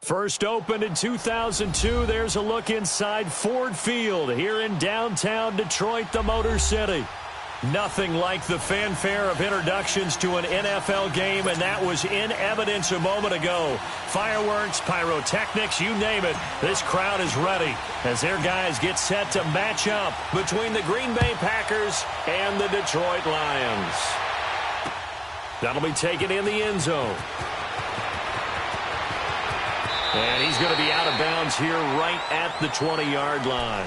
First opened in 2002, there's a look inside Ford Field here in downtown Detroit, the Motor City. Nothing like the fanfare of introductions to an NFL game, and that was in evidence a moment ago. Fireworks, pyrotechnics, you name it. This crowd is ready as their guys get set to match up between the Green Bay Packers and the Detroit Lions. That'll be taken in the end zone. And he's going to be out of bounds here right at the 20-yard line.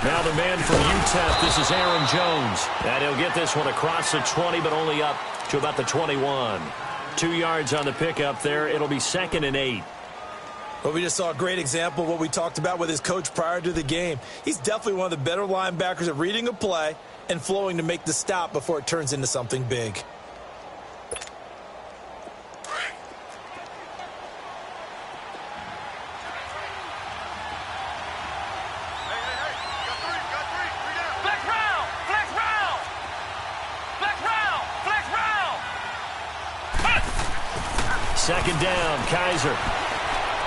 Now the man from UTEP, this is Aaron Jones. And he'll get this one across the 20, but only up to about the 21. 2 yards on the pickup there. It'll be 2nd and 8. Well, we just saw a great example of what we talked about with his coach prior to the game. He's definitely one of the better linebackers at reading a play and flowing to make the stop before it turns into something big. Second down, Kaiser.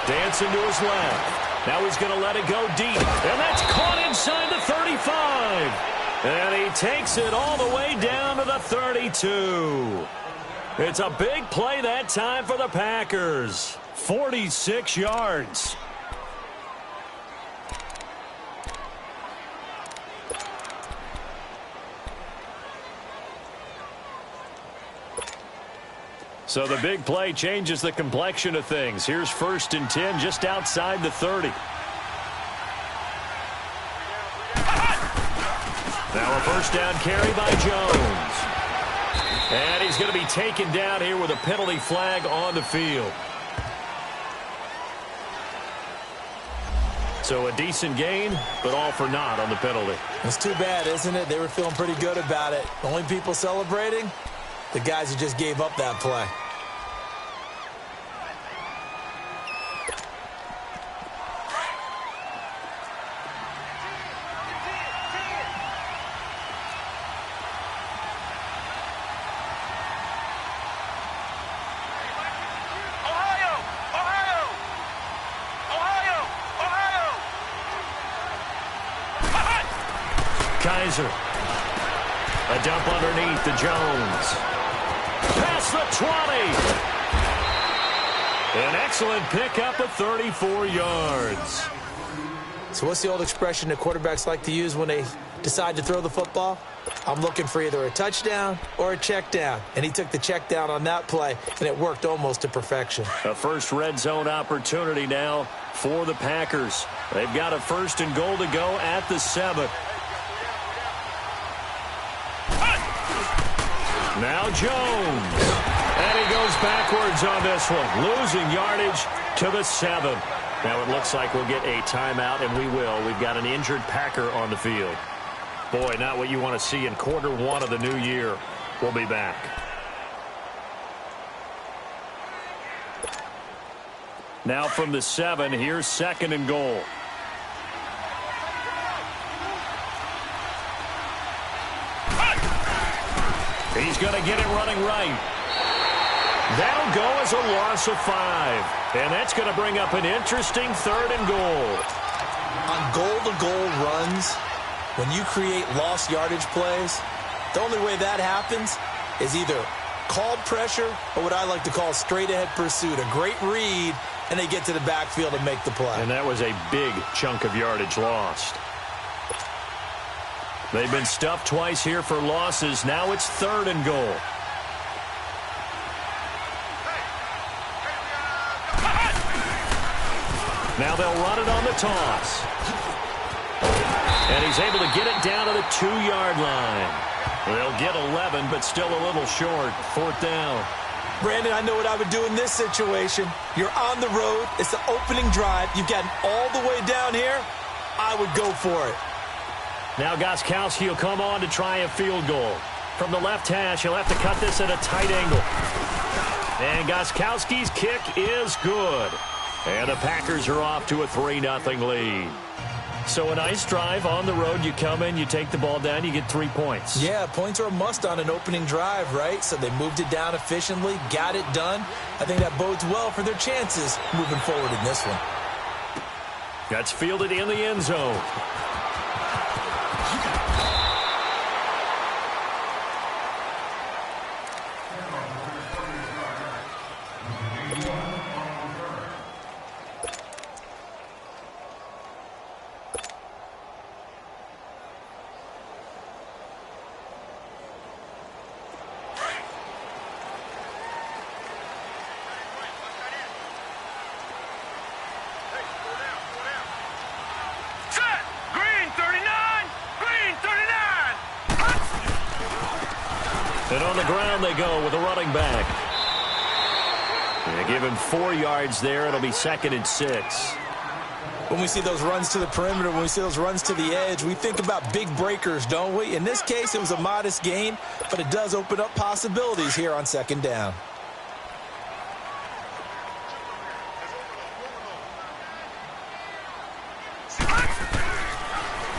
Dancing to his left. Now he's going to let it go deep. And that's caught inside the 35. And he takes it all the way down to the 32. It's a big play that time for the Packers. 46 yards. So the big play changes the complexion of things. Here's 1st and 10 just outside the 30. Now a first down carry by Jones. And he's going to be taken down here with a penalty flag on the field. So a decent gain, but all for naught on the penalty. It's too bad, isn't it? They were feeling pretty good about it. The only people celebrating? The guys who just gave up that play. Kaiser. A dump underneath to Jones. Past the 20. An excellent pickup of 34 yards. So what's the old expression that quarterbacks like to use when they decide to throw the football? I'm looking for either a touchdown or a check down. And he took the check down on that play, and it worked almost to perfection. A first red zone opportunity now for the Packers. They've got a 1st and goal to go at the 7. Now Jones. And he goes backwards on this one. Losing yardage to the 7. Now it looks like we'll get a timeout, and we will. We've got an injured Packer on the field. Boy, not what you want to see in quarter 1 of the new year. We'll be back. Now from the 7, here's 2nd and goal. He's going to get it running right. That'll go as a loss of 5. And that's going to bring up an interesting 3rd and goal. On goal-to-goal runs, when you create lost yardage plays, the only way that happens is either called pressure or what I like to call straight-ahead pursuit. A great read, and they get to the backfield and make the play. And that was a big chunk of yardage lost. They've been stuffed twice here for losses. Now it's 3rd and goal. Now they'll run it on the toss. And he's able to get it down to the 2-yard line. They'll get 11, but still a little short. 4th down. Brandon, I know what I would do in this situation. You're on the road. It's the opening drive. You've gotten all the way down here. I would go for it. Now Gostkowski will come on to try a field goal. From the left hash, he'll have to cut this at a tight angle. And Gostkowski's kick is good. And the Packers are off to a 3-0 lead. So a nice drive on the road. You come in, you take the ball down, you get 3 points. Yeah, points are a must on an opening drive, right? So they moved it down efficiently, got it done. I think that bodes well for their chances moving forward in this one. That's fielded in the end zone. And on the ground they go with a running back. They give him 4 yards there. It'll be 2nd and 6. When we see those runs to the perimeter, when we see those runs to the edge, we think about big breakers, don't we? In this case, it was a modest gain, but it does open up possibilities here on 2nd down.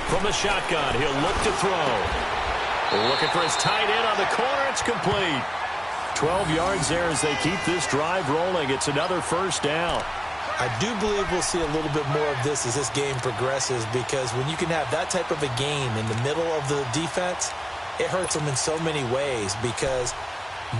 From the shotgun, he'll look to throw. Looking for his tight end on the corner. It's complete. 12 yards there as they keep this drive rolling. It's another 1st down. I do believe we'll see a little bit more of this as this game progresses, because when you can have that type of a game in the middle of the defense, it hurts them in so many ways, because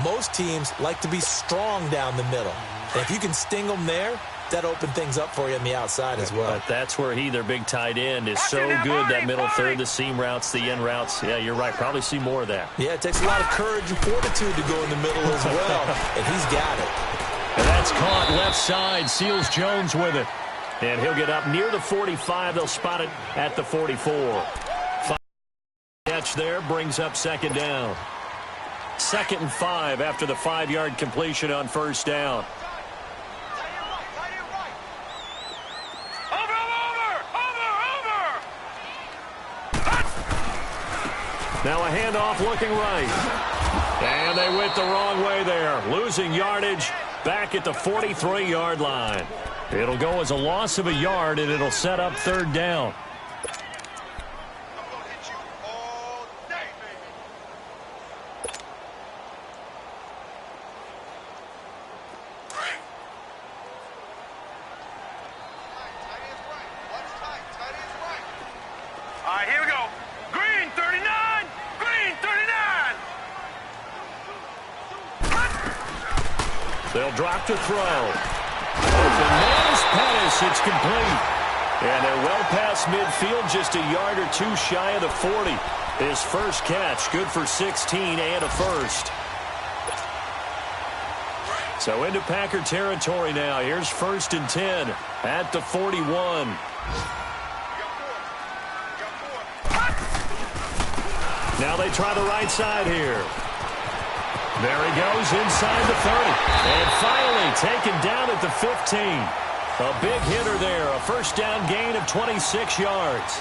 most teams like to be strong down the middle. And if you can sting them there, that opened things up for you on the outside as well. But that's where their big tight end, is so good. That middle third, the seam routes, the end routes. Yeah, you're right. Probably see more of that. Yeah, it takes a lot of courage and fortitude to go in the middle as well, and he's got it. And that's caught left side. Seals Jones with it. And he'll get up near the 45. They'll spot it at the 44. Catch there brings up 2nd down. 2nd and 5 after the 5-yard completion on 1st down. Now a handoff looking right. And they went the wrong way there. Losing yardage back at the 43-yard line. It'll go as a loss of a yard, and it'll set up 3rd down. All right, here we go. Green, 39. Green, 39. They'll drop to throw. Tremendous Pettis. It's complete. And they're well past midfield, just a yard or 2 shy of the 40. His first catch, good for 16 and a 1st. So into Packer territory now. Here's 1st and 10 at the 41. Now they try the right side here. There he goes inside the 30. And finally taken down at the 15. A big hitter there. A 1st down gain of 26 yards.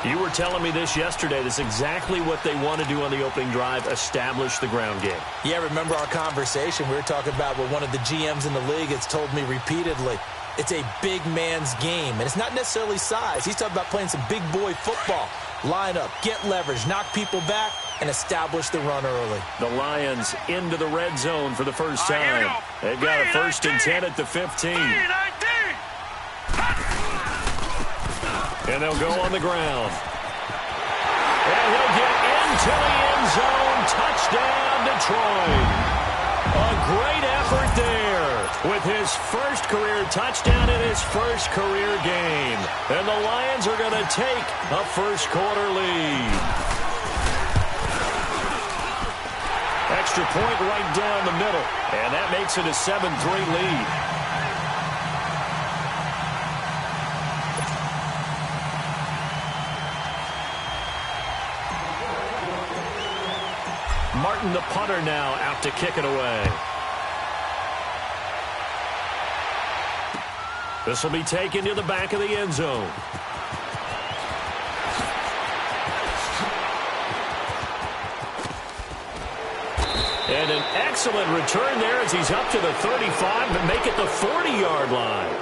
You were telling me this yesterday. This is exactly what they want to do on the opening drive, establish the ground game. Yeah, remember our conversation. We were talking about what one of the GMs in the league has told me repeatedly. It's a big man's game, and it's not necessarily size. He's talking about playing some big boy football. Line up, get leverage, knock people back, and establish the run early. The Lions into the red zone for the first time. They've got a 1st and 10 at the 15. And they'll go on the ground. And he'll get into the end zone. Touchdown, Detroit. A great effort there with his first career touchdown in his first career game. And the Lions are going to take a 1st quarter lead. Extra point right down the middle. And that makes it a 7-3 lead. Martin, the punter, now out to kick it away. This will be taken to the back of the end zone. And an excellent return there as he's up to the 35 to make it the 40-yard line.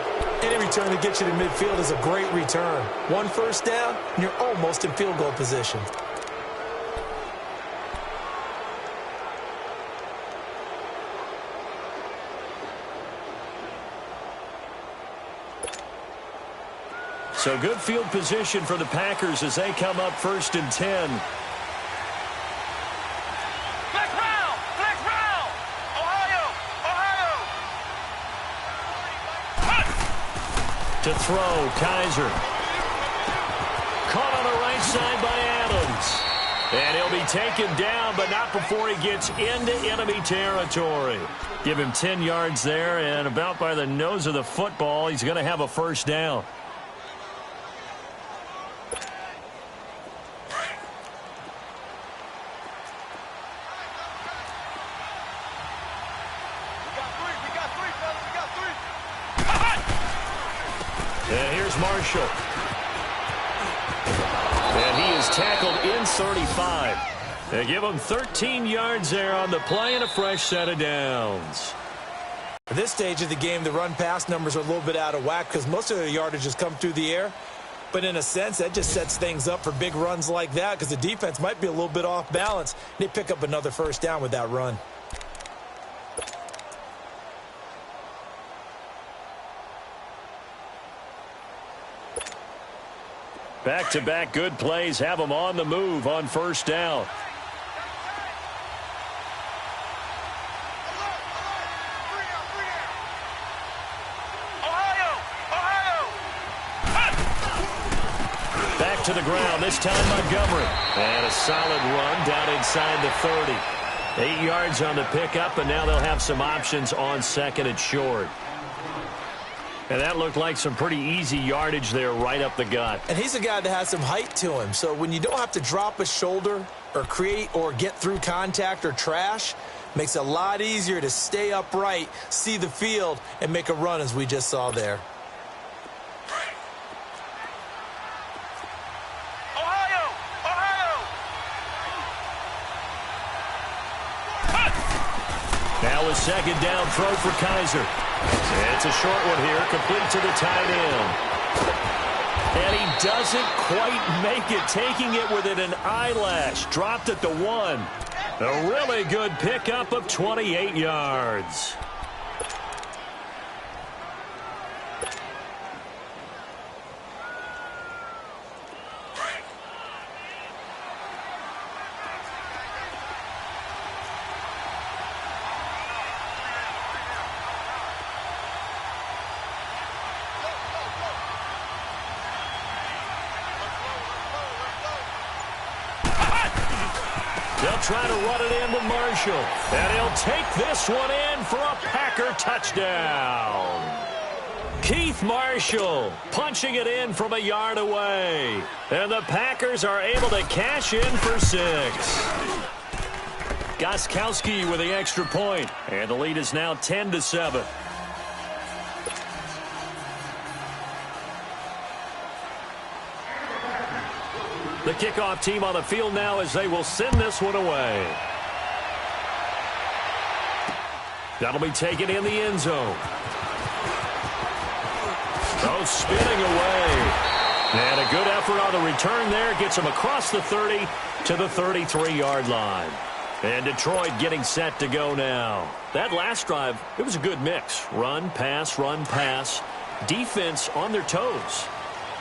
Any return that gets you to midfield is a great return. One first down, and you're almost in field goal position. So good field position for the Packers as they come up 1st and 10. Flex round! Flex round! Ohio! Ohio! To throw, Kaiser. Caught on the right side by Adams. And he'll be taken down, but not before he gets into enemy territory. Give him 10 yards there, and about by the nose of the football, he's going to have a first down. And here's Marshall. And he is tackled in 35. They give him 13 yards there on the play and a fresh set of downs. At this stage of the game, the run-pass numbers are a little bit out of whack because most of their yardage has come through the air. But in a sense, that just sets things up for big runs like that because the defense might be a little bit off balance. They pick up another first down with that run. Back-to-back good plays have them on the move on first down. Ohio! Ohio! Back to the ground, this time Montgomery. And a solid run down inside the 30. 8 yards on the pickup, and now they'll have some options on 2nd and short. And that looked like some pretty easy yardage there right up the gut. And he's a guy that has some height to him. So when you don't have to drop a shoulder or create or get through contact or trash, makes it a lot easier to stay upright, see the field, and make a run as we just saw there. Ohio! Ohio! Now a 2nd down throw for Kaiser. It's a short one here, complete to the tight end. And he doesn't quite make it, taking it within an eyelash. Dropped at the 1. A really good pickup of 28 yards. They'll try to run it in with Marshall. And he'll take this one in for a Packer touchdown. Keith Marshall punching it in from a yard away. And the Packers are able to cash in for 6. Gostkowski with the extra point. And the lead is now 10-7. The kickoff team on the field now as they will send this one away. That'll be taken in the end zone. Oh, spinning away. And a good effort on the return there. Gets him across the 30 to the 33-yard line. And Detroit getting set to go now. That last drive, it was a good mix. Run, pass, defense on their toes.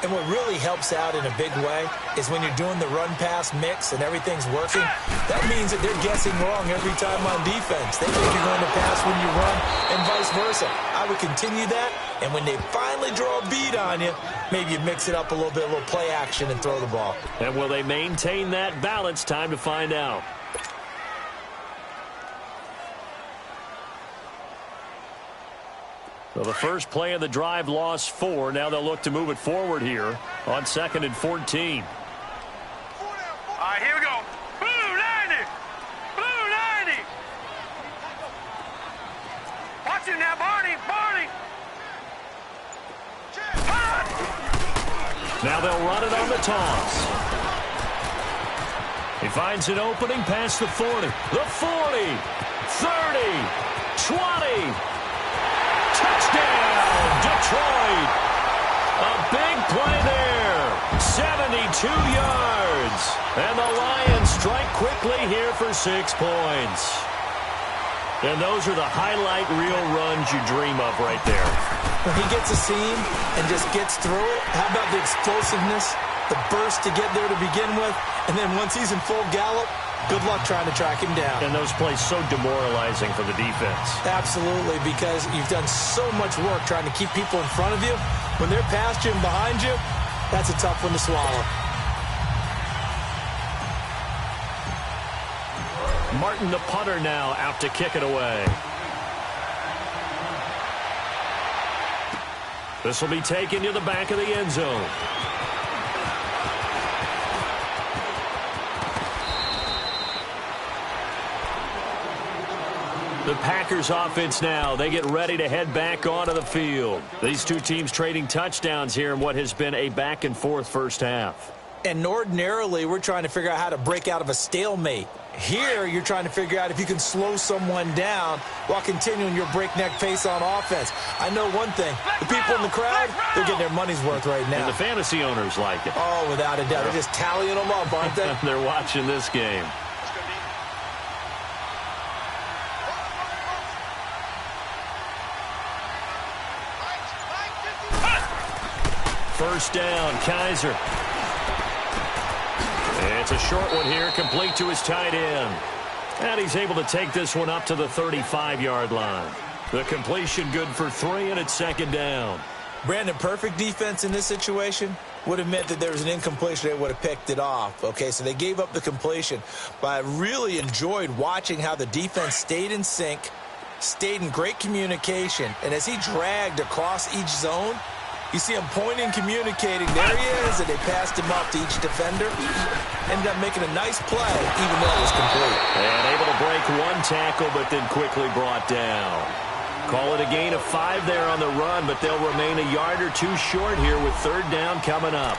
And what really helps out in a big way is when you're doing the run-pass mix and everything's working, that means that they're guessing wrong every time on defense. They think you're going to pass when you run and vice versa. I would continue that, and when they finally draw a beat on you, maybe you mix it up a little bit, a little play action and throw the ball. And will they maintain that balance? Time to find out. So the first play of the drive lost 4. Now they'll look to move it forward here on 2nd and 14. All right, here we go. Blue 90! Blue 90! Watch it now, Barney! Barney! Now they'll run it on the toss. He finds an opening past the 40. The 40. 30. 20. Touchdown, Detroit. A big play there. 72 yards. And the Lions strike quickly here for 6 points. And those are the highlight reel runs you dream of right there. When he gets a seam and just gets through it, how about the explosiveness, the burst to get there to begin with, and then once he's in full gallop, good luck trying to track him down. And those plays so demoralizing for the defense. Absolutely, because you've done so much work trying to keep people in front of you. When they're past you and behind you, that's a tough one to swallow. Martin, the punter, now out to kick it away. This will be taken to the back of the end zone. The Packers offense now. They get ready to head back onto the field. These two teams trading touchdowns here in what has been a back-and-forth first half. And ordinarily, we're trying to figure out how to break out of a stalemate. Here, you're trying to figure out if you can slow someone down while continuing your breakneck pace on offense. I know one thing. The people in the crowd, they're getting their money's worth right now. And the fantasy owners like it. Oh, without a doubt. They're just tallying them up, aren't they? They're watching this game. First down, Kaiser. It's a short one here, complete to his tight end. And he's able to take this one up to the 35-yard line. The completion good for 3, and it's second down. Brandon, perfect defense in this situation would have meant that there was an incompletion. They would have picked it off. Okay, so they gave up the completion. But I really enjoyed watching how the defense stayed in sync, stayed in great communication. And as he dragged across each zone, you see him pointing, communicating. There he is, and they passed him up to each defender. Ended up making a nice play, even though it was complete. And able to break one tackle, but then quickly brought down. Call it a gain of 5 there on the run, but they'll remain a yard or two short here with third down coming up.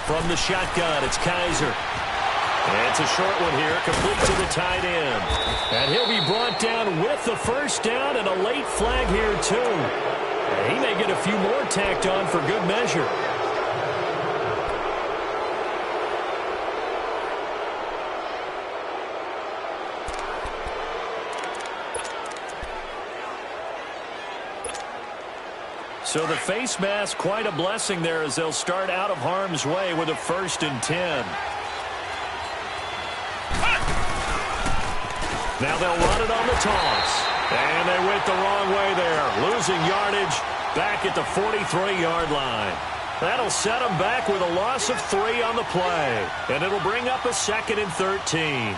From the shotgun, it's Kaiser. And it's a short one here, complete to the tight end. And he'll be brought down with the first down and a late flag here, too. And he may get a few more tacked on for good measure. So the face mask, quite a blessing there as they'll start out of harm's way with a 1st and 10. Now they'll run it on the toss. And they went the wrong way there, losing yardage back at the 43-yard line. That'll set them back with a loss of 3 on the play. And it'll bring up a 2nd and 13.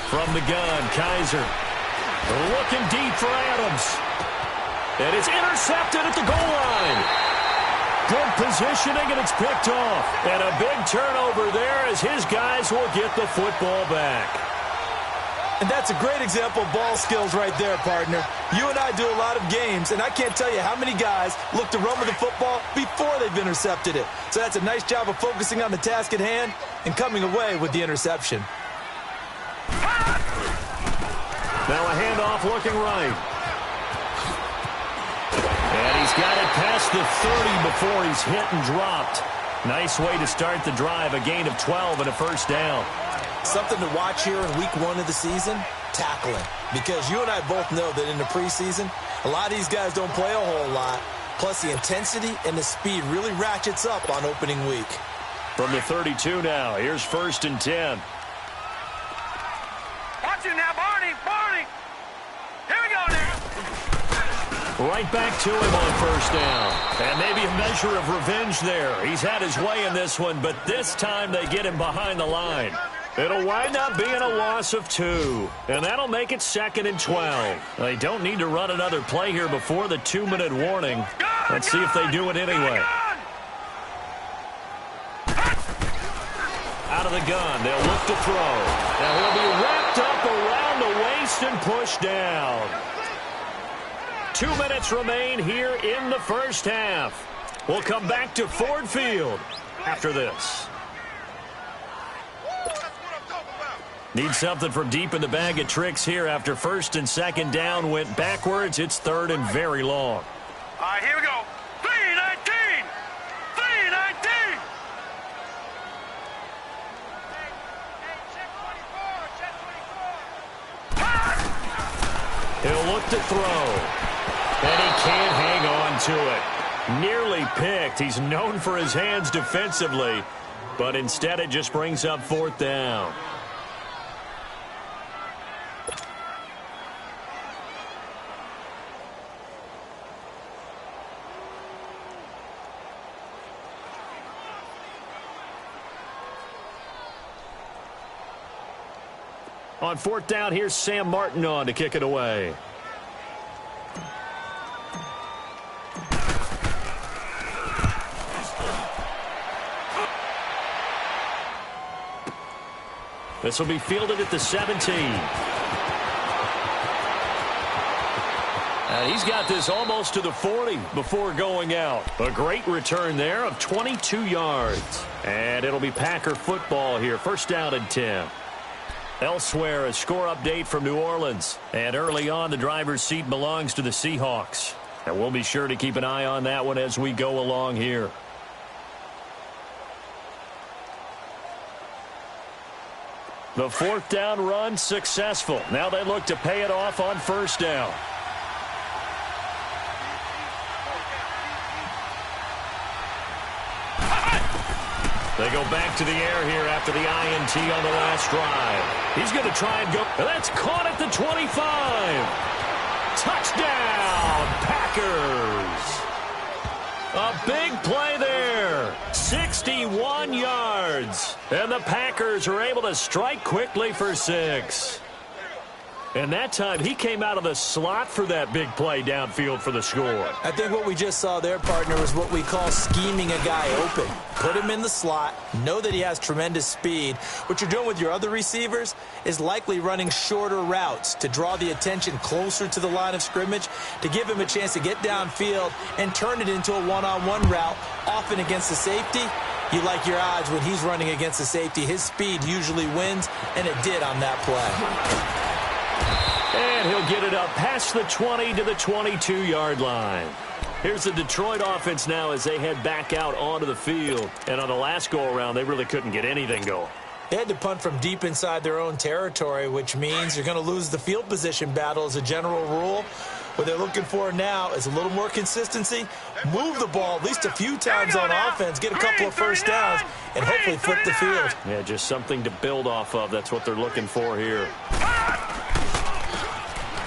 From the gun, Kaiser looking deep for Adams. And it's intercepted at the goal line. Good positioning, and it's picked off. And a big turnover there as his guys will get the football back. And that's a great example of ball skills right there, partner. You and I do a lot of games, and I can't tell you how many guys look to run with the football before they've intercepted it. So that's a nice job of focusing on the task at hand and coming away with the interception. Now a handoff looking right. And he's got it past the 30 before he's hit and dropped. Nice way to start the drive, a gain of 12 and a first down. Something to watch here in week 1 of the season, tackling. Because you and I both know that in the preseason, a lot of these guys don't play a whole lot. Plus, the intensity and the speed really ratchets up on opening week. From the 32 now, here's 1st and 10. Watch it now, Barney. Barney. Here we go now. Right back to him on 1st down. And maybe a measure of revenge there. He's had his way in this one, but this time they get him behind the line. It'll wind up being a loss of 2. And that'll make it 2nd and 12. They don't need to run another play here before the 2-minute warning. Let's see if they do it anyway. Out of the gun, they'll look to throw. Now he'll be wrapped up around the waist and pushed down. 2 minutes remain here in the first half. We'll come back to Ford Field after this. Need something from deep in the bag of tricks here after 1st and 2nd down went backwards. It's 3rd and very long. All right, here we go. 3-19. 3-19. He'll look to throw. And he can't hang on to it. Nearly picked. He's known for his hands defensively, but instead it just brings up 4th down. On 4th down, here's Sam Martin on to kick it away. This will be fielded at the 17. And he's got this almost to the 40 before going out. A great return there of 22 yards. And it'll be Packer football here. 1st down and 10. Elsewhere, a score update from New Orleans. And early on, the driver's seat belongs to the Seahawks. And we'll be sure to keep an eye on that one as we go along here. The 4th down run successful. Now they look to pay it off on 1st down. They go back to the air here after the INT on the last drive. He's going to try and go. That's caught at the 25. Touchdown, Packers. A big play there. 61 yards. And the Packers are able to strike quickly for 6. And that time, he came out of the slot for that big play downfield for the score. I think what we just saw there, partner, was what we call scheming a guy open. Put him in the slot, know that he has tremendous speed. What you're doing with your other receivers is likely running shorter routes to draw the attention closer to the line of scrimmage, to give him a chance to get downfield and turn it into a one-on-one route, often against the safety. You like your odds when he's running against the safety. His speed usually wins, and it did on that play. And he'll get it up past the 20 to the 22-yard line. Here's the Detroit offense now as they head back out onto the field. And on the last go-around, they really couldn't get anything going. They had to punt from deep inside their own territory, which means you're going to lose the field position battle as a general rule. What they're looking for now is a little more consistency, move the ball at least a few times on offense, get a couple of first downs, and hopefully flip the field. Yeah, just something to build off of. That's what they're looking for here.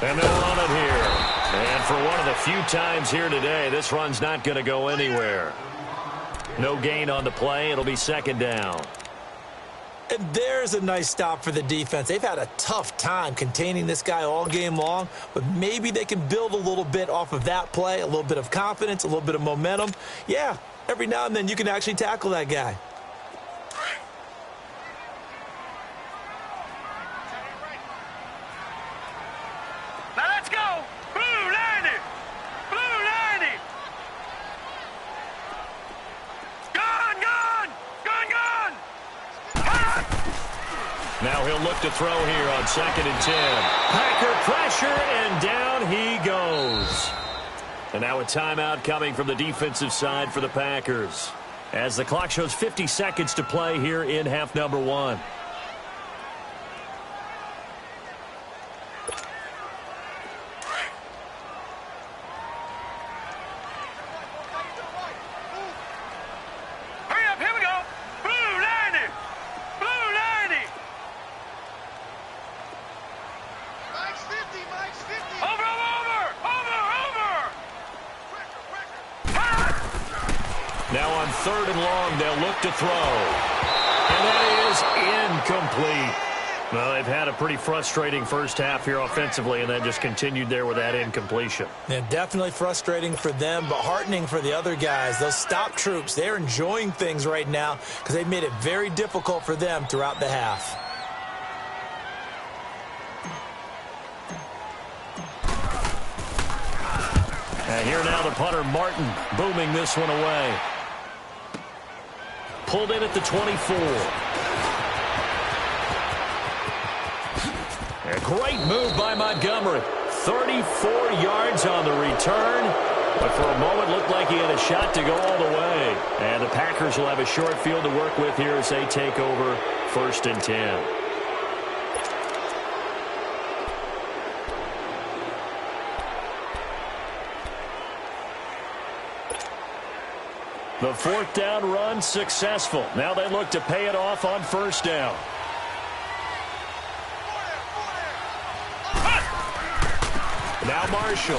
And they'll run it here. And for one of the few times here today, this run's not going to go anywhere. No gain on the play. It'll be 2nd down. And there's a nice stop for the defense. They've had a tough time containing this guy all game long, but maybe they can build a little bit off of that play, a little bit of confidence, a little bit of momentum. Yeah, every now and then you can actually tackle that guy. Now let's go. Blue 90. Blue 90. Gone, gone. Gone, gone. Now he'll look to throw here on 2nd and 10. Packer pressure, and down he goes. And now a timeout coming from the defensive side for the Packers. as the clock shows 50 seconds to play here in half number one. Hurry up, here we go. Blue 90. Blue 90. Mike's 50, Mike's 50. Over. Now on 3rd and long, they'll look to throw. And that is incomplete. Well, they've had a pretty frustrating first half here offensively, and then just continued there with that incompletion. Yeah, definitely frustrating for them, but heartening for the other guys. Those stop troops, they're enjoying things right now because they've made it very difficult for them throughout the half. And here now the punter, Martin, booming this one away. Pulled in at the 24. A great move by Montgomery. 34 yards on the return. But for a moment, looked like he had a shot to go all the way. And the Packers will have a short field to work with here as they take over 1st and 10. The 4th down run successful. Now they look to pay it off on 1st down. Now Marshall.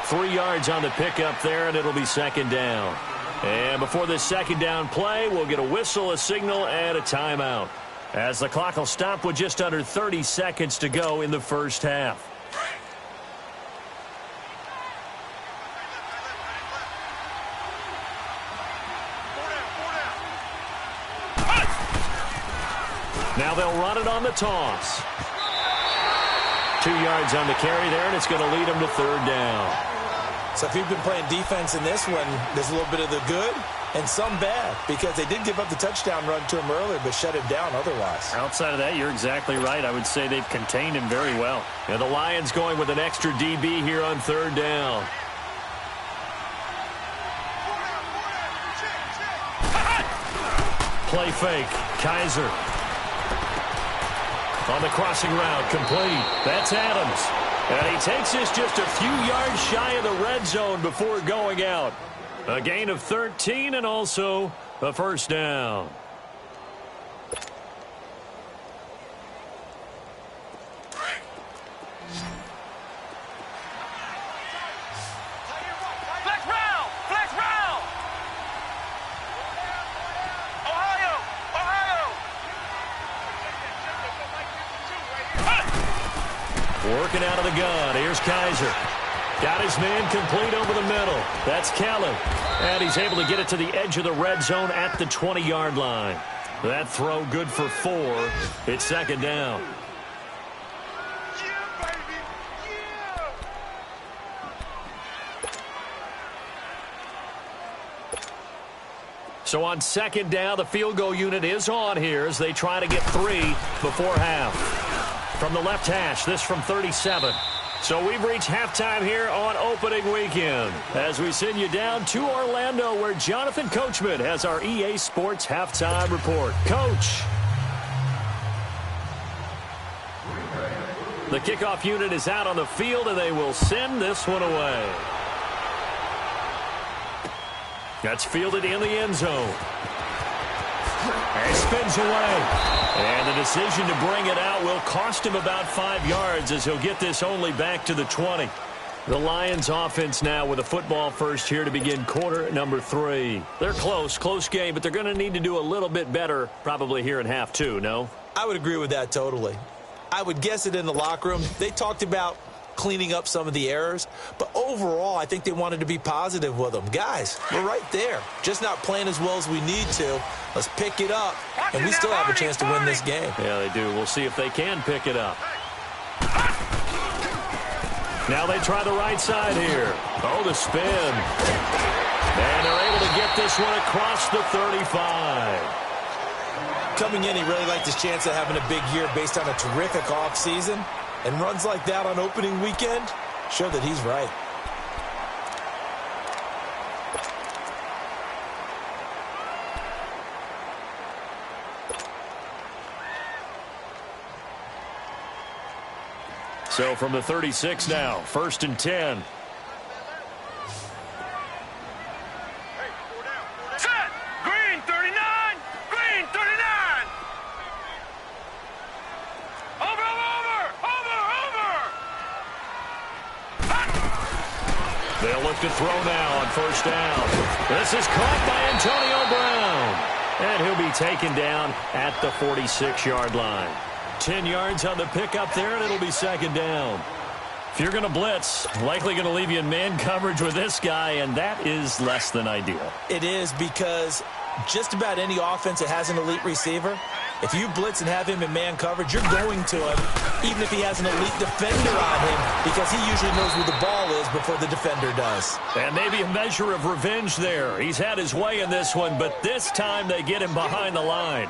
3 yards on the pickup there, and it'll be 2nd down. And before this 2nd down play, we'll get a whistle, a signal, and a timeout, as the clock will stop with just under 30 seconds to go in the first half. Now they'll run it on the toss. 2 yards on the carry there, and it's going to lead them to 3rd down. So if you've been playing defense in this one, there's a little bit of the good and some bad, because they did give up the touchdown run to him earlier, but shut him down otherwise. Outside of that, you're exactly right. I would say they've contained him very well. And the Lions going with an extra DB here on 3rd down. Play fake. Kaiser. On the crossing route, complete. That's Adams. And he takes this just a few yards shy of the red zone before going out. A gain of 13 and also a 1st down. Working out of the gun. Here's Kaiser. Got his man complete over the middle. That's Kelly. And he's able to get it to the edge of the red zone at the 20-yard line. That throw good for 4. It's 2nd down. Yeah, baby. Yeah. So on 2nd down, the field goal unit is on here as they try to get 3 before half. From the left hash, this from 37. So we've reached halftime here on opening weekend as we send you down to Orlando, where Jonathan Coachman has our EA Sports halftime report. Coach. The kickoff unit is out on the field, and they will send this one away. That's fielded in the end zone. And spins away. And the decision to bring it out will cost him about 5 yards, as he'll get this only back to the 20. The Lions offense now with a football first here to begin quarter number 3. They're close game, but they're going to need to do a little bit better probably here in half 2, no? I would agree with that totally. I would guess it in the locker room. They talked about cleaning up some of the errors, but overall I think they wanted to be positive with them. Guys, we're right there, just not playing as well as we need to. Let's pick it up, and we still have a chance to win this game. Yeah, they do. We'll see if they can pick it up. Now they try the right side here. Oh, the spin. And they're able to get this one across the 35. Coming in, he really liked his chance of having a big year based on a terrific offseason. And runs like that on opening weekend show that he's right. So from the 36 now, 1st and 10. Set. Green 39. Green 39. Over. They'll look to throw now on 1st down. This is caught by Antonio Brown. And he'll be taken down at the 46-yard line. 10 yards on the pickup there, and it'll be 2nd down. If you're going to blitz, likely going to leave you in man coverage with this guy, and that is less than ideal. It is, because just about any offense that has an elite receiver, if you blitz and have him in man coverage, you're going to him, even if he has an elite defender on him, because he usually knows where the ball is before the defender does. And maybe a measure of revenge there. He's had his way in this one, but this time they get him behind the line.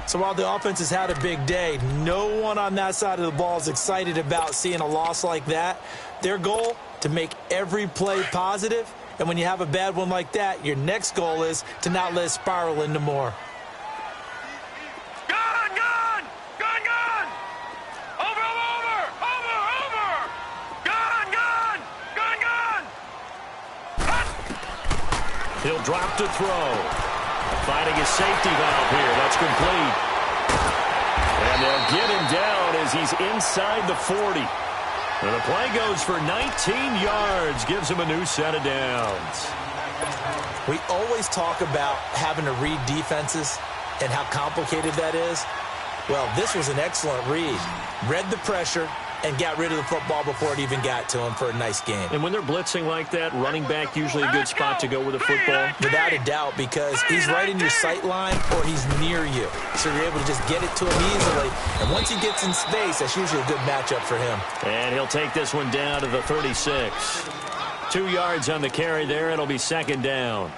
So while the offense has had a big day, no one on that side of the ball is excited about seeing a loss like that. Their goal, to make every play positive, and when you have a bad one like that, your next goal is to not let it spiral into more. He'll drop to throw. Finding his safety valve here. That's complete. And they'll get him down as he's inside the 40. And the play goes for 19 yards. Gives him a new set of downs. We always talk about having to read defenses and how complicated that is. Well, this was an excellent read. Read the pressure and got rid of the football before it even got to him for a nice game. And when they're blitzing like that, running back usually a good spot to go with the football? Without a doubt, because he's right in your sight line or he's near you. So you're able to just get it to him easily. And once he gets in space, that's usually a good matchup for him. And he'll take this one down to the 36. 2 yards on the carry there. It'll be 2nd down.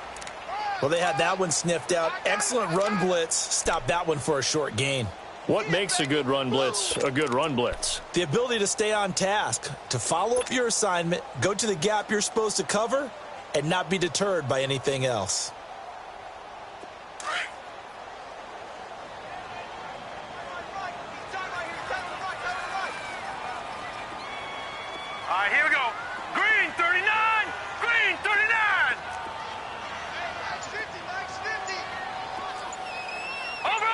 Well, they had that one sniffed out. Excellent run blitz. Stopped that one for a short gain. What makes a good run blitz a good run blitz? The ability to stay on task, to follow up your assignment, go to the gap you're supposed to cover, and not be deterred by anything else. All right, here we go. Green 39. Green 39. Max 50. Max 50. Over.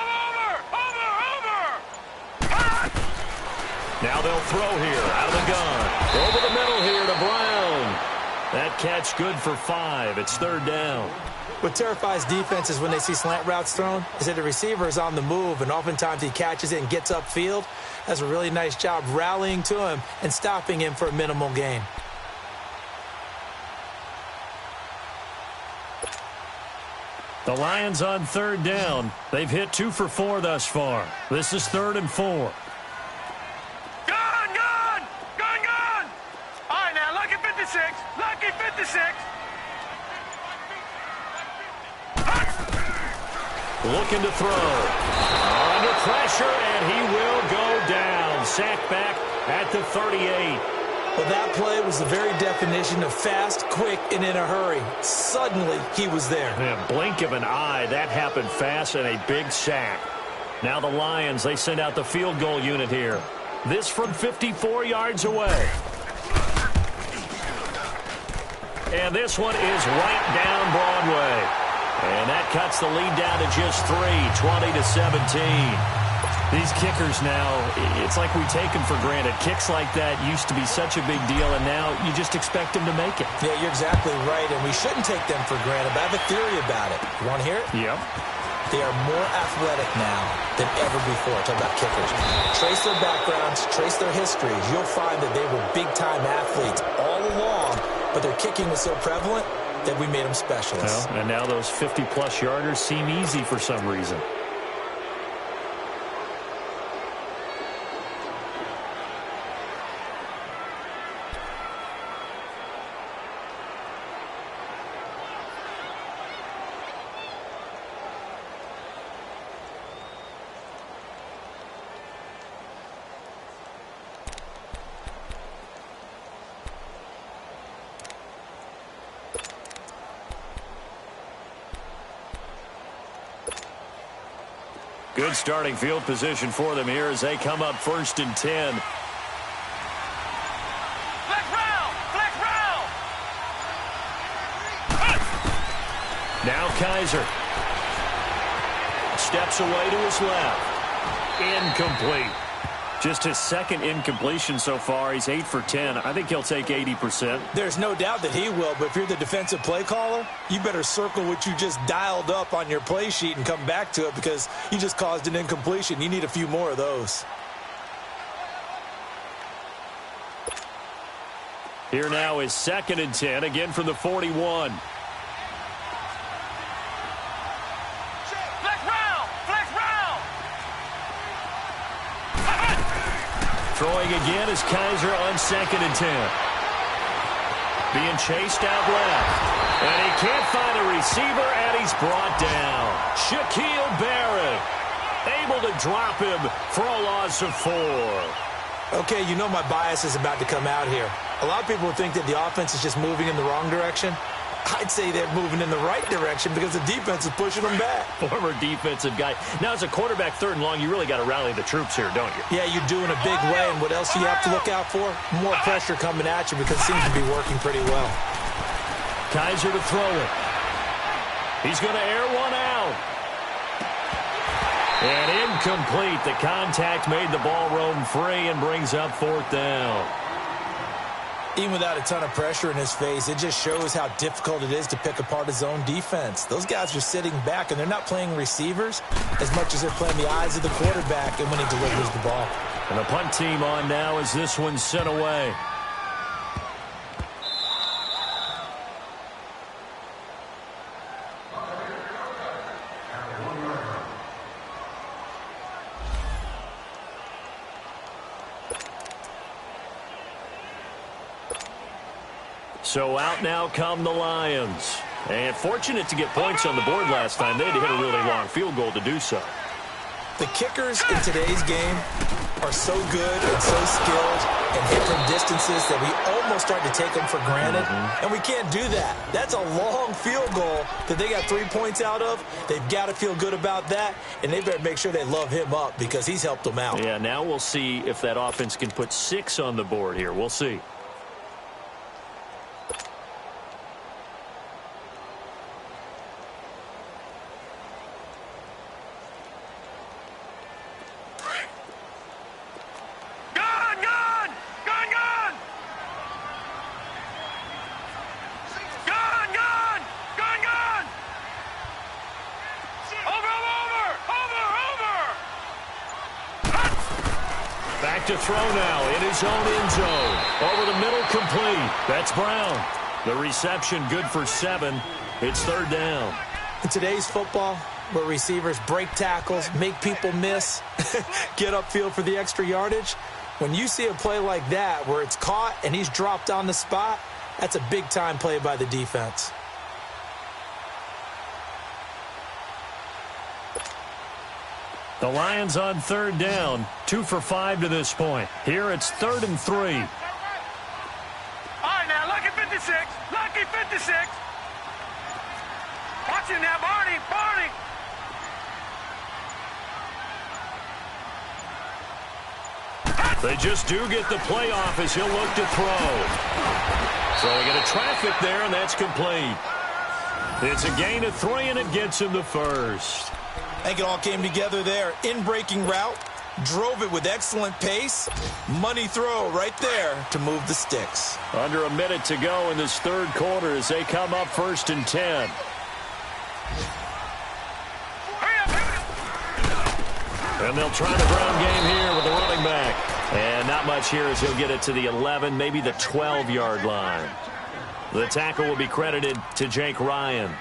Now they'll throw here out of the gun. Over the middle here to Brown. That catch good for 5. It's 3rd down. What terrifies defenses when they see slant routes thrown is that the receiver is on the move, and oftentimes he catches it and gets upfield. Does a really nice job rallying to him and stopping him for a minimal gain. The Lions on 3rd down. They've hit 2 for 4 thus far. This is 3rd and 4. All right, now, lucky 56. Lucky 56. Looking to throw. Under pressure, and he will go down. Sacked back at the 38. Well, that play was the very definition of fast, quick, and in a hurry. Suddenly, he was there. In a blink of an eye, that happened fast, and a big sack. Now the Lions, they send out the field goal unit here. This from 54 yards away. And this one is right down Broadway. And that cuts the lead down to just 3, 20-17. These kickers now, it's like we take them for granted. Kicks like that used to be such a big deal, and now you just expect them to make it. Yeah, you're exactly right, and we shouldn't take them for granted, but I have a theory about it. You want to hear it? Yep. They are more athletic now than ever before. Talk about kickers. Trace their backgrounds, trace their histories. You'll find that they were big-time athletes all along, but their kicking was so prevalent that we made them specialists. Well, and now those 50-plus yarders seem easy for some reason. Good starting field position for them here as they come up 1st and 10. Kaiser. Steps away to his left. Incomplete. Just his second incompletion so far. He's 8 for 10. I think he'll take 80%. There's no doubt that he will, but if you're the defensive play caller, you better circle what you just dialed up on your play sheet and come back to it because you just caused an incompletion. You need a few more of those. Here now is 2nd and 10, again from the 41. Throwing again is Kaiser on 2nd and 10. Being chased out left. And he can't find a receiver, and he's brought down. Shaquille Barrett able to drop him for a loss of 4. Okay, you know my bias is about to come out here. A lot of people think that the offense is just moving in the wrong direction. I'd say they're moving in the right direction because the defense is pushing them back. Former defensive guy. Now, as a quarterback 3rd and long, you really got to rally the troops here, don't you? Yeah, you're doing a big way, and what else do you have to look out for? More pressure coming at you because it seems to be working pretty well. Kaiser to throw it. He's going to air one out. And incomplete. The contact made the ball roam free and brings up 4th down. Even without a ton of pressure in his face, it just shows how difficult it is to pick apart his own defense. Those guys are sitting back, and they're not playing receivers as much as they're playing the eyes of the quarterback and when he delivers the ball. And the punt team on now as this one's sent away. So out now come the Lions. And fortunate to get points on the board last time. They had to hit a really long field goal to do so. The kickers in today's game are so good and so skilled and hit from distances that we almost start to take them for granted. And we can't do that. That's a long field goal that they got 3 points out of. They've got to feel good about that, and they better make sure they love him up because he's helped them out. Yeah, now we'll see if that offense can put 6 on the board here. We'll see. To throw now in his own end zone. Over the middle, complete. That's Brown. The reception good for 7. It's 3rd down. In today's football, where receivers break tackles, make people miss, get upfield for the extra yardage, when you see a play like that where it's caught and he's dropped on the spot, that's a big-time play by the defense. The Lions on 3rd down, 2 for 5 to this point. Here it's 3rd and 3. All right, now, lucky 56. Lucky 56. Watch him now, Barney. Barney. They just do get the play off as he'll look to throw. Throwing into traffic there, and that's complete. It's a gain of 3, and it gets him the first. I think it all came together there. In-breaking route, drove it with excellent pace. Money throw right there to move the sticks. Under a minute to go in this 3rd quarter as they come up 1st and 10. And they'll try the ground game here with the running back. And not much here as he'll get it to the 11, maybe the 12-yard line. The tackle will be credited to Jake Ryan.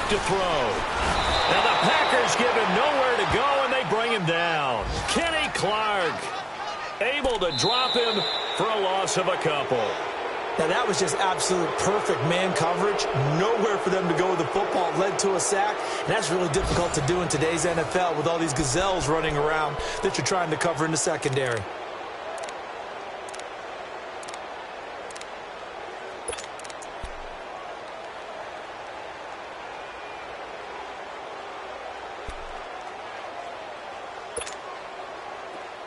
To throw. Now the Packers give him nowhere to go, and they bring him down. Kenny Clark able to drop him for a loss of a couple. Now that was just absolute perfect man coverage. Nowhere for them to go with the football. It led to a sack, and that's really difficult to do in today's NFL with all these gazelles running around that you're trying to cover in the secondary.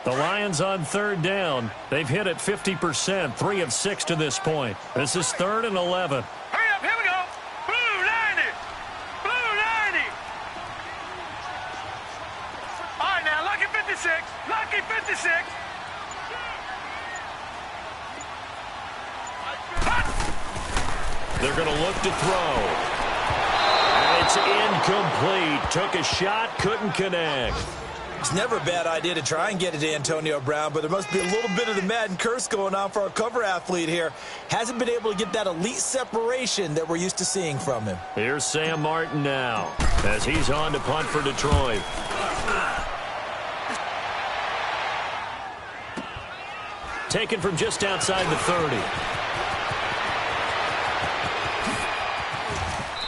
The Lions on third down. They've hit it 50%, 3 of 6 to this point. This is 3rd and 11. Hurry up, here we go. Blue 90. Blue 90. All right, now, lucky 56. Lucky 56. They're going to look to throw. And it's incomplete. Took a shot, couldn't connect. It's never a bad idea to try and get it to Antonio Brown, but there must be a little bit of the Madden curse going on for our cover athlete here. Hasn't been able to get that elite separation that we're used to seeing from him. Here's Sam Martin now as he's on to punt for Detroit. Taken from just outside the 30.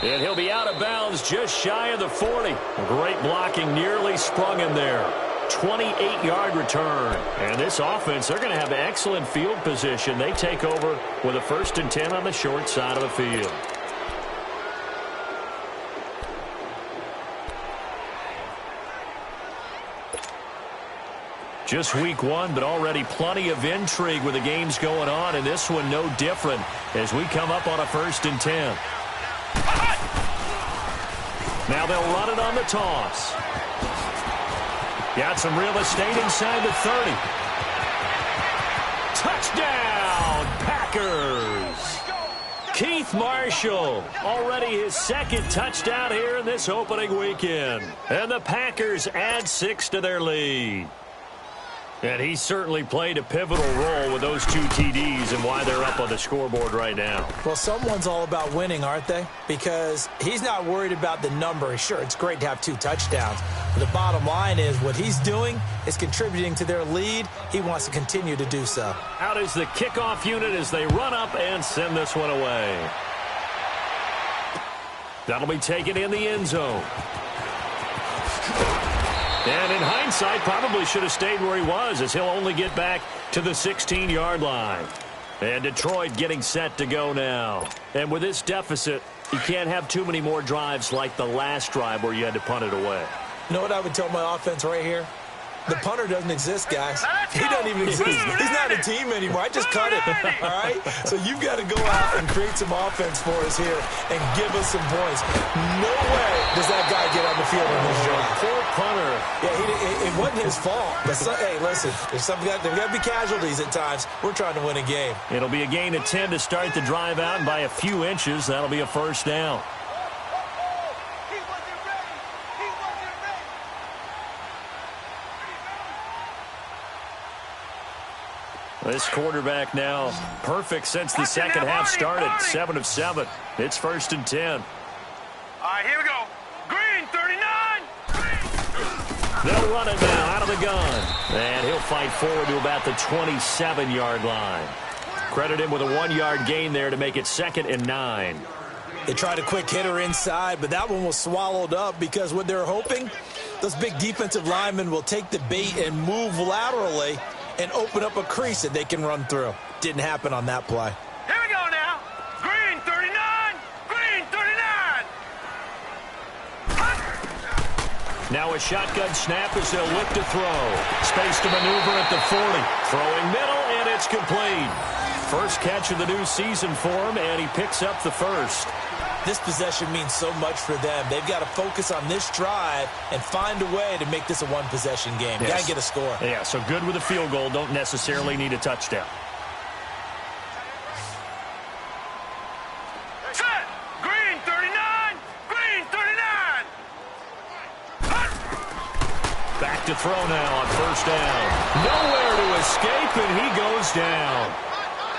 And he'll be out of bounds just shy of the 40. Great blocking, nearly sprung him there. 28-yard return. And this offense, they're going to have excellent field position. They take over with a 1st and 10 on the short side of the field. Just week 1, but already plenty of intrigue with the games going on, and this one no different as we come up on a 1st and 10. Now they'll run it on the toss. Got some real estate inside the 30. Touchdown, Packers! Keith Marshall, already his 2nd touchdown here in this opening weekend. And the Packers add 6 to their lead. And he certainly played a pivotal role with those 2 TDs and why they're up on the scoreboard right now. Well, someone's all about winning, aren't they? Because he's not worried about the number. Sure, it's great to have 2 touchdowns. But the bottom line is what he's doing is contributing to their lead. He wants to continue to do so. Out is the kickoff unit as they run up and send this one away. That'll be taken in the end zone. And in hindsight, probably should have stayed where he was as he'll only get back to the 16-yard line. And Detroit getting set to go now. And with this deficit, you can't have too many more drives like the last drive where you had to punt it away. You know what I would tell my offense right here? The punter doesn't exist, guys. He doesn't even exist. He's not a team anymore. I just cut it, all right? So you've got to go out and create some offense for us here and give us some points. No way does that guy get on the field on this drive. Poor punter. Yeah, it wasn't his fault. But hey, listen, there's got to be casualties at times. We're trying to win a game. It'll be a gain of 10 to start the drive out, and by a few inches, that'll be a 1st down. This quarterback now perfect since the second half started. 7 of 7. It's 1st and 10. All right, here we go. Green, 39. They'll run it now out of the gun. And he'll fight forward to about the 27-yard line. Credit him with a 1-yard gain there to make it 2nd and 9. They tried a quick hitter inside, but that one was swallowed up because what they're hoping, those big defensive linemen will take the bait and move laterally and open up a crease that they can run through. Didn't happen on that play. Here we go now. Green, 39. Green, 39. Now a shotgun snap as they'll look to throw. Space to maneuver at the 40. Throwing middle, and it's complete. First catch of the new season for him, and he picks up the 1st. This possession means so much for them. They've got to focus on this drive and find a way to make this a 1-possession game. Yes. Got to get a score. Yeah, so good with a field goal. Don't necessarily need a touchdown. Set. Green, 39. Green, 39. Back to throw now on 1st down. Nowhere to escape, and he goes down.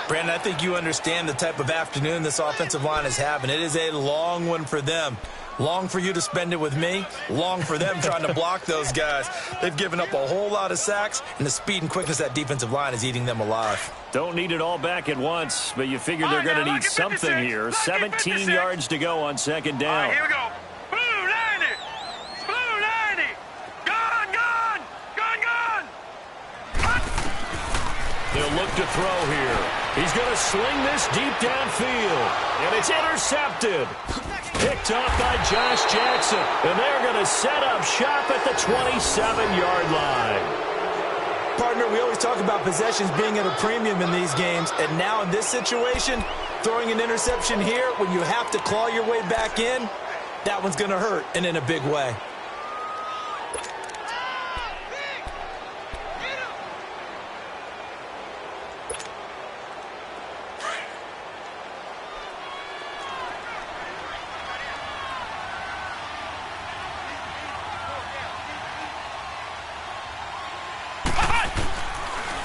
Brandon, I think you understand the type of afternoon this offensive line is having. It is a long one for them. Long for you to spend it with me. Long for them trying to block those guys. They've given up a whole lot of sacks, and the speed and quickness of that defensive line is eating them alive. Don't need it all back at once, but you figure they're going to need something here. 17 yards to go on 2nd down. All right, here we go. Blue 90. Blue 90. Gone, gone. Gone, gone. They'll look to throw here. He's going to sling this deep downfield, and it's intercepted. Picked off by Josh Jackson, and they're going to set up shop at the 27-yard line. Partner, we always talk about possessions being at a premium in these games, and now in this situation, throwing an interception here when you have to claw your way back in, that one's going to hurt, and in a big way.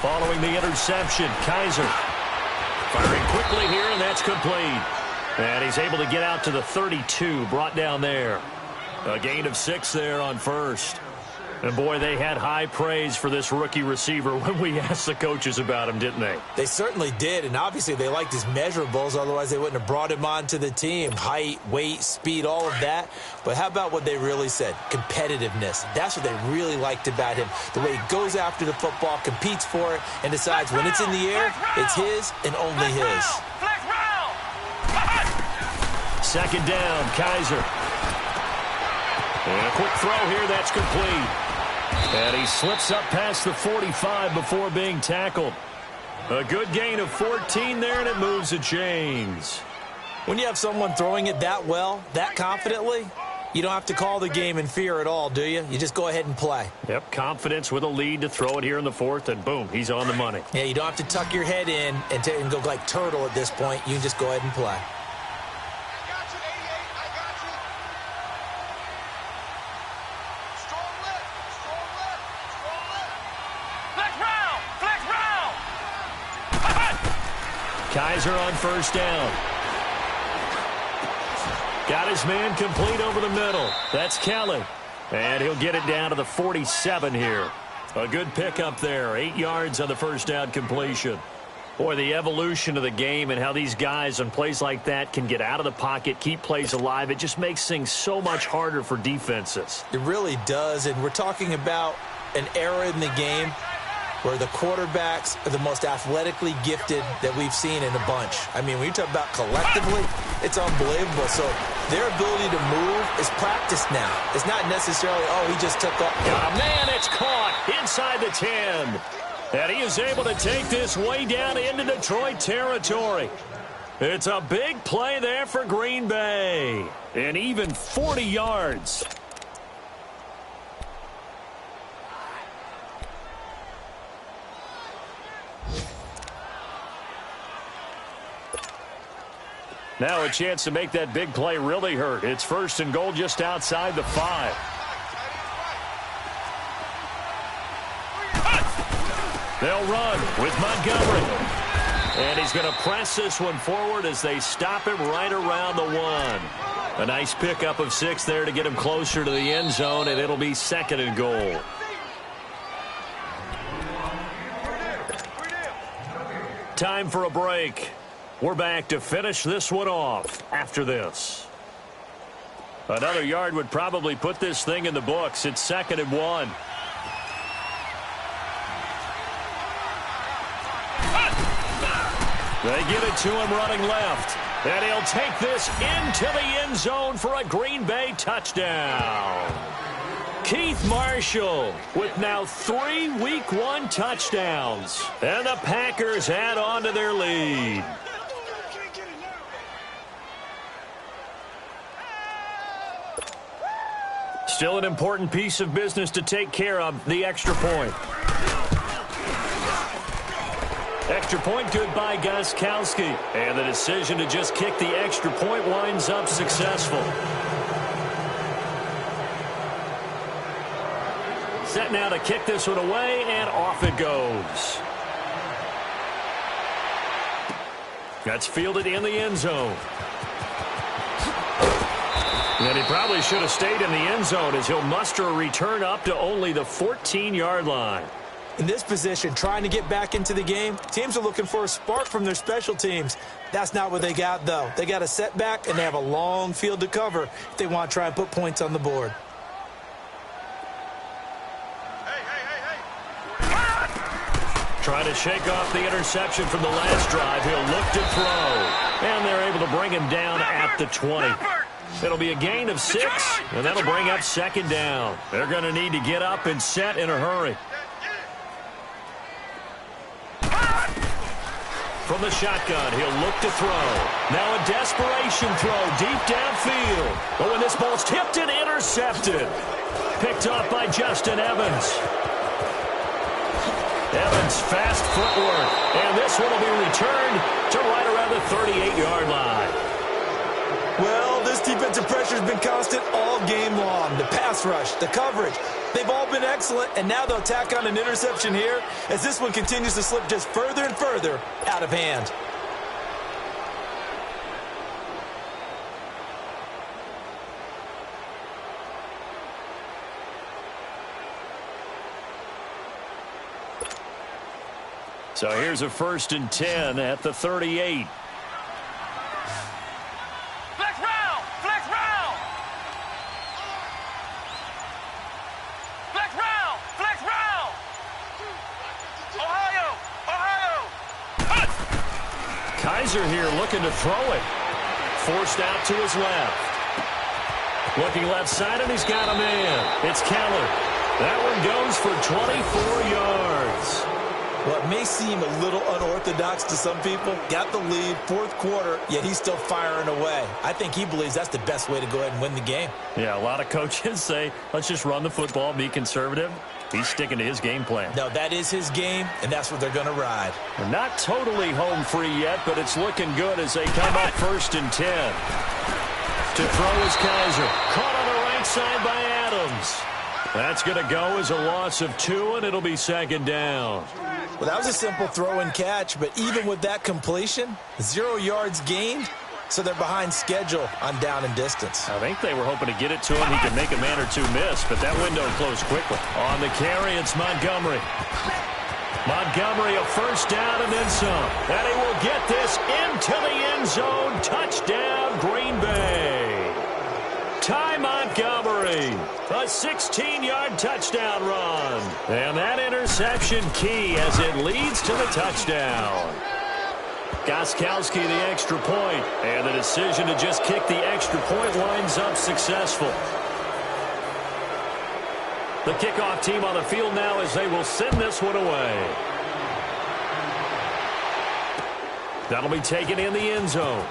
Following the interception, Kaiser firing quickly here, and that's complete. And he's able to get out to the 32, brought down there. A gain of 6 there on first. And, boy, they had high praise for this rookie receiver when we asked the coaches about him, didn't they? They certainly did, and obviously they liked his measurables. Otherwise, they wouldn't have brought him onto the team. Height, weight, speed, all of that. But how about what they really said? Competitiveness. That's what they really liked about him. The way he goes after the football, competes for it, and decides when it's in the air, it's his and only his. Second down, Kaiser. And a quick throw here, that's complete. And he slips up past the 45 before being tackled. A good gain of 14 there, and it moves the chains. When you have someone throwing it that well, that confidently, you don't have to call the game in fear at all, do you? You just go ahead and play. Yep, confidence with a lead to throw it here in the fourth, and boom, he's on the money. Yeah, you don't have to tuck your head in and go like turtle at this point. You can just go ahead and play. Kaiser on first down. Got his man complete over the middle. That's Kelly. And he'll get it down to the 47 here. A good pickup there. 8 yards on the first down completion. Boy, the evolution of the game and how these guys on plays like that can get out of the pocket, keep plays alive, it just makes things so much harder for defenses. It really does, and we're talking about an era in the game where the quarterbacks are the most athletically gifted that we've seen in a bunch. I mean, when you talk about collectively, it's unbelievable. So their ability to move is practiced now. It's not necessarily, oh, he just took off. Oh, man, it's caught inside the 10. And he is able to take this way down into Detroit territory. It's a big play there for Green Bay. And even 40 yards. Now a chance to make that big play really hurt. It's first and goal just outside the 5. They'll run with Montgomery. And he's going to press this one forward as they stop him right around the 1. A nice pickup of 6 there to get him closer to the end zone, and it'll be second and goal. Time for a break. We're back to finish this one off after this. Another yard would probably put this thing in the books. It's second and 1. They give it to him running left. And he'll take this into the end zone for a Green Bay touchdown. Keith Marshall with now 3 Week 1 touchdowns. And the Packers add on to their lead. Still an important piece of business to take care of, the extra point. Extra point good by Gostkowski. And the decision to just kick the extra point winds up successful. Set now to kick this one away, and off it goes. That's fielded in the end zone. And he probably should have stayed in the end zone as he'll muster a return up to only the 14-yard line. In this position, trying to get back into the game, teams are looking for a spark from their special teams. That's not what they got, though. They got a setback, and they have a long field to cover if they want to try and put points on the board. Trying to shake off the interception from the last drive. He'll look to throw. And they're able to bring him down at the 20. It'll be a gain of 6, and that'll bring up second down. They're going to need to get up and set in a hurry. from the shotgun. He'll look to throw. Now a desperation throw deep downfield. But when this ball's tipped and intercepted. Picked off by Justin Evans. Evans, fast footwork. And this one will be returned to right around the 38-yard line. Well, this defensive pressure has been constant all game long. The pass rush, the coverage, they've all been excellent, and now they'll tack on an interception here as this one continues to slip just further and further out of hand. So here's a 1st and 10 at the 38. Flex round! Flex round! Flex round! Flex round! Ohio! Ohio! Kaiser here looking to throw it. Forced out to his left. Looking left side, and he's got a man. It's Keller. That one goes for 24 yards. What may seem a little unorthodox to some people, got the lead, 4th quarter, yet he's still firing away. I think he believes that's the best way to go ahead and win the game. Yeah, a lot of coaches say, let's just run the football, be conservative. He's sticking to his game plan. No, that is his game, and that's what they're going to ride. We're not totally home free yet, but it's looking good as they come up 1st and 10. To throw is Kaiser. Caught on the right side by Adams. That's going to go as a loss of 2, and it'll be 2nd down. Well, that was a simple throw and catch, but even with that completion, 0 yards gained, so they're behind schedule on down and distance. I think they were hoping to get it to him. He could make a man or two miss, but that window closed quickly. On the carry, it's Montgomery. Montgomery, a 1st down and then some. And he will get this into the end zone. Touchdown, Green Bay. Ty Montgomery, a 16-yard touchdown run. And that interception key as it leads to the touchdown. Gostkowski the extra point, and the decision to just kick the extra point lines up successful. The kickoff team on the field now as they will send this one away. That'll be taken in the end zone.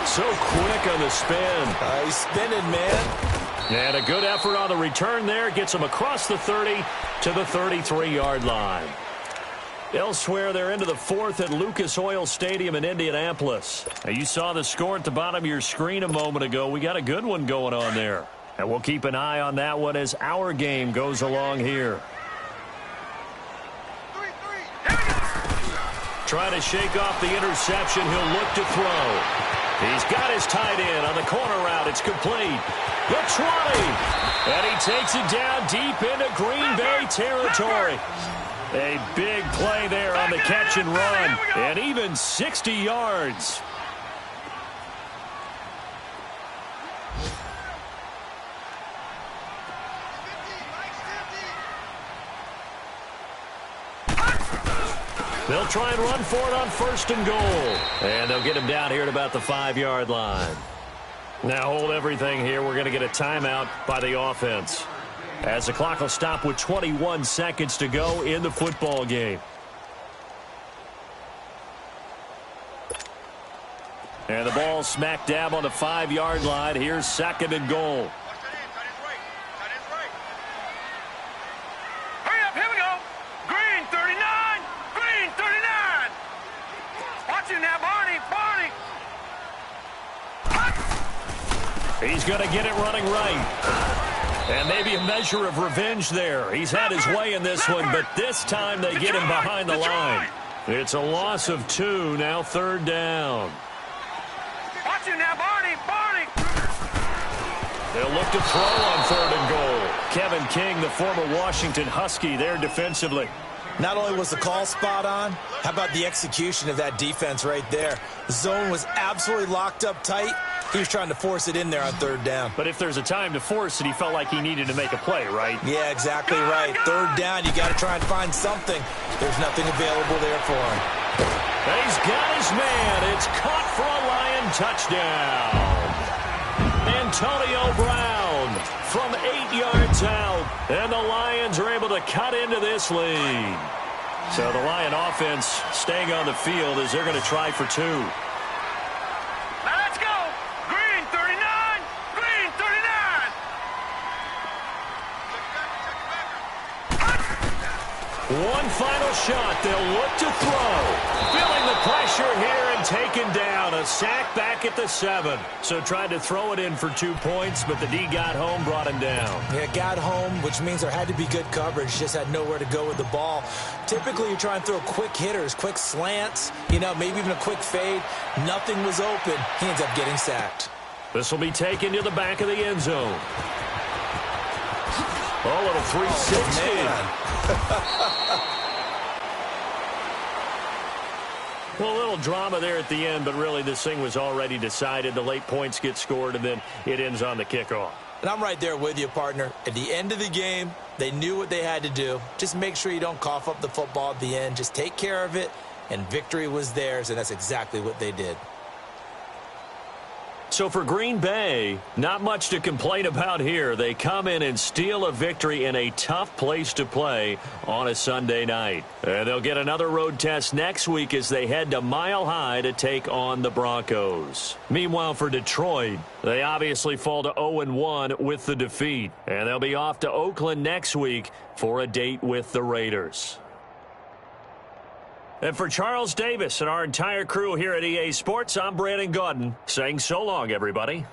So quick on the spin. He's spinning, man. And a good effort on the return there. Gets him across the 30 to the 33-yard line. Elsewhere, they're into the 4th at Lucas Oil Stadium in Indianapolis. Now, you saw the score at the bottom of your screen a moment ago. We got a good one going on there. And we'll keep an eye on that one as our game goes along here. Trying to shake off the interception. He'll look to throw. He's got his tight end on the corner route. It's complete. The 20. And he takes it down deep into Green Bay territory. A big play there on the catch and run. And even 60 yards. They'll try and run for it on 1st and goal. And they'll get him down here at about the 5-yard line. Now hold everything here. We're going to get a timeout by the offense, as the clock will stop with 21 seconds to go in the football game. And the ball smack dab on the 5-yard line. Here's 2nd and goal. Hurry up, here we go. Green 39. Green 39. Watch him now, Barney. Barney. He's going to get it running right. And maybe a measure of revenge there. He's had his way in this one, but this time they get him behind the line. It's a loss of 2, now 3rd down. Watch him now, Barney. Barney. They'll look to throw on 3rd and goal. Kevin King, the former Washington Husky, there defensively. Not only was the call spot on, how about the execution of that defense right there? The zone was absolutely locked up tight. He was trying to force it in there on 3rd down. But if there's a time to force it, he felt like he needed to make a play, right? Yeah, exactly right. 3rd down, you got to try and find something. There's nothing available there for him. He's got his man. It's caught for a Lion touchdown. Antonio Brown from 8 yards out. And the Lions are able to cut into this lead. So the Lion offense staying on the field as they're going to try for 2. Let's go. Green 39. Green 39. One final shot. They'll look to throw. Feeling the pressure here and taken down. A sack back at the 7. So tried to throw it in for 2 points, but the D got home, brought him down. Yeah, got home, which means there had to be good coverage. Just had nowhere to go with the ball. Typically, you're trying to throw quick hitters, quick slants, maybe even a quick fade. Nothing was open. He ends up getting sacked. This will be taken to the back of the end zone. A little 360. A little drama there at the end, but really this thing was already decided. The late points get scored, and then it ends on the kickoff. And I'm right there with you, partner. At the end of the game, they knew what they had to do. Just make sure you don't cough up the football at the end. Just take care of it, and victory was theirs, and that's exactly what they did. So for Green Bay, not much to complain about here. They come in and steal a victory in a tough place to play on a Sunday night. And they'll get another road test next week as they head to Mile High to take on the Broncos. Meanwhile, for Detroit, they obviously fall to 0-1 with the defeat. And they'll be off to Oakland next week for a date with the Raiders. And for Charles Davis and our entire crew here at EA Sports, I'm Brandon Gaudin saying so long, everybody.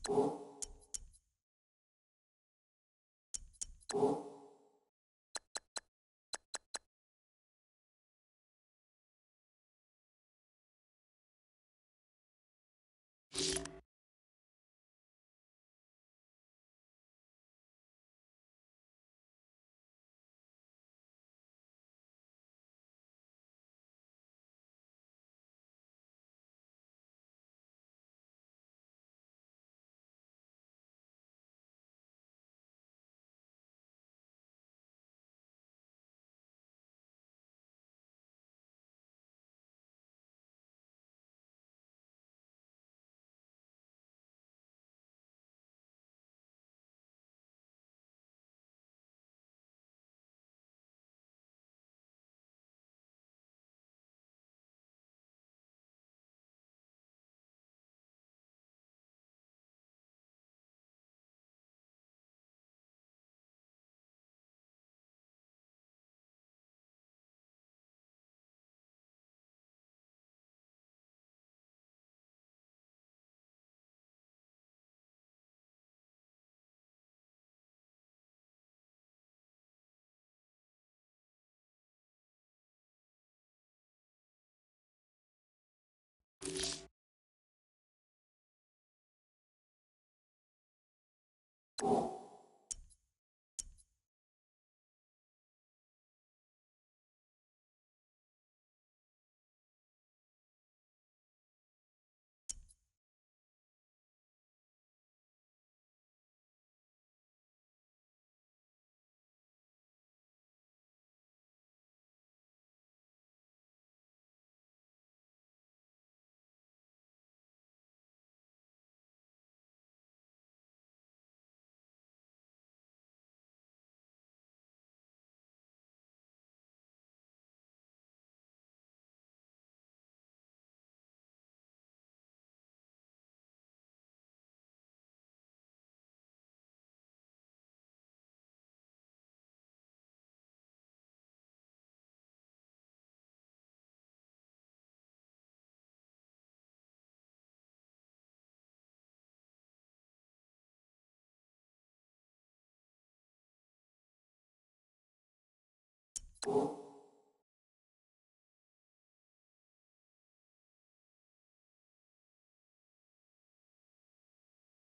you